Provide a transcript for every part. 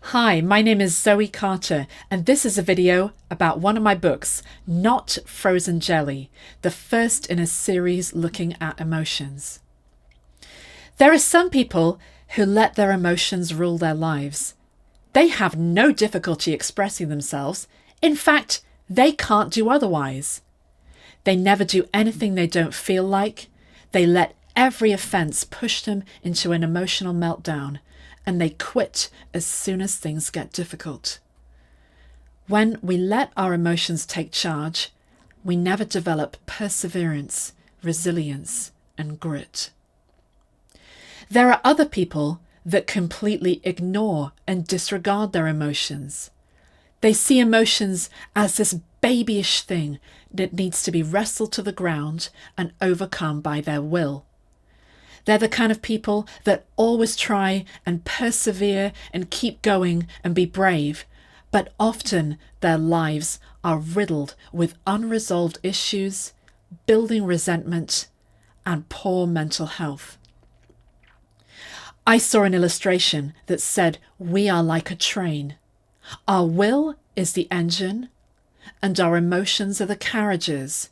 Hi, my name is Zoe Carter, and this is a video about one of my books, Not Frozen Jelly, the first in a series looking at emotions. There are some people who let their emotions rule their lives. They have no difficulty expressing themselves. In fact, they can't do otherwise. They never do anything they don't feel like. They let every offence push them into an emotional meltdown, and they quit as soon as things get difficult. When we let our emotions take charge, we never develop perseverance, resilience, and grit. There are other people that completely ignore and disregard their emotions. They see emotions as this babyish thing that needs to be wrestled to the ground and overcome by their will. They're the kind of people that always try and persevere and keep going and be brave, but often their lives are riddled with unresolved issues, building resentment, and poor mental health. I saw an illustration that said we are like a train. Our will is the engine, and our emotions are the carriages.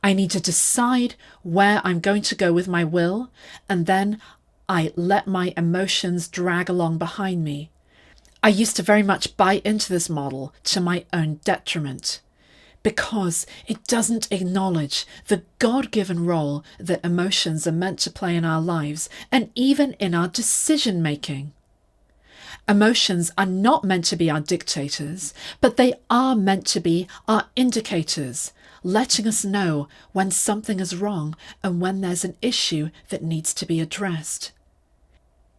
I need to decide where I'm going to go with my will, and then I let my emotions drag along behind me. I used to very much buy into this model to my own detriment, because it doesn't acknowledge the God-given role that emotions are meant to play in our lives and even in our decision-making. Emotions are not meant to be our dictators, but they are meant to be our indicators, letting us know when something is wrong and when there's an issue that needs to be addressed.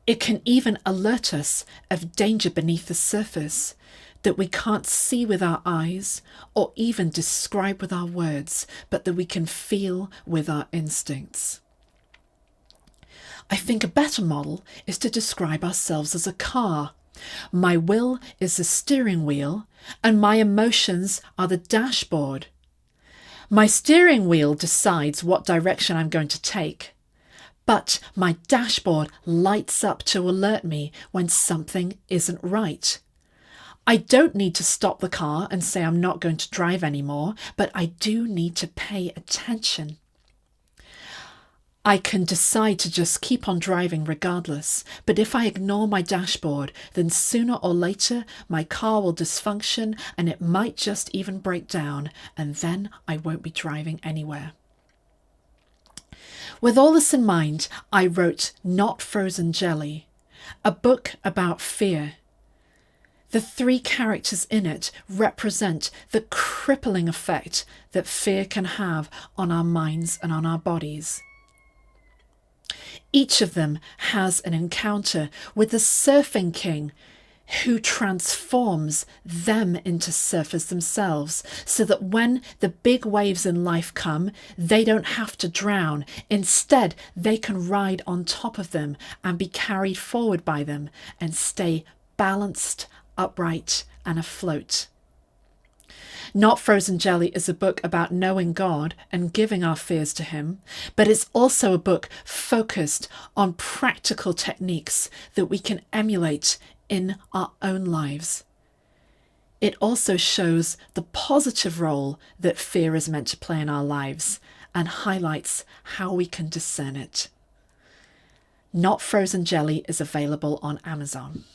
It can even alert us of danger beneath the surface that we can't see with our eyes or even describe with our words, but that we can feel with our instincts. I think a better model is to describe ourselves as a car. My will is the steering wheel, and my emotions are the dashboard. My steering wheel decides what direction I'm going to take, but my dashboard lights up to alert me when something isn't right. I don't need to stop the car and say I'm not going to drive anymore, but I do need to pay attention. I can decide to just keep on driving regardless, but if I ignore my dashboard, then sooner or later my car will dysfunction and it might just even break down, and then I won't be driving anywhere. With all this in mind, I wrote Not Frozen Jelly, a book about fear. The three characters in it represent the crippling effect that fear can have on our minds and on our bodies. Each of them has an encounter with the surfing king who transforms them into surfers themselves, so that when the big waves in life come, they don't have to drown. Instead, they can ride on top of them and be carried forward by them and stay balanced, upright, and afloat. Not Frozen Jelly is a book about knowing God and giving our fears to Him, but it's also a book focused on practical techniques that we can emulate in our own lives. It also shows the positive role that fear is meant to play in our lives and highlights how we can discern it. Not Frozen Jelly is available on Amazon.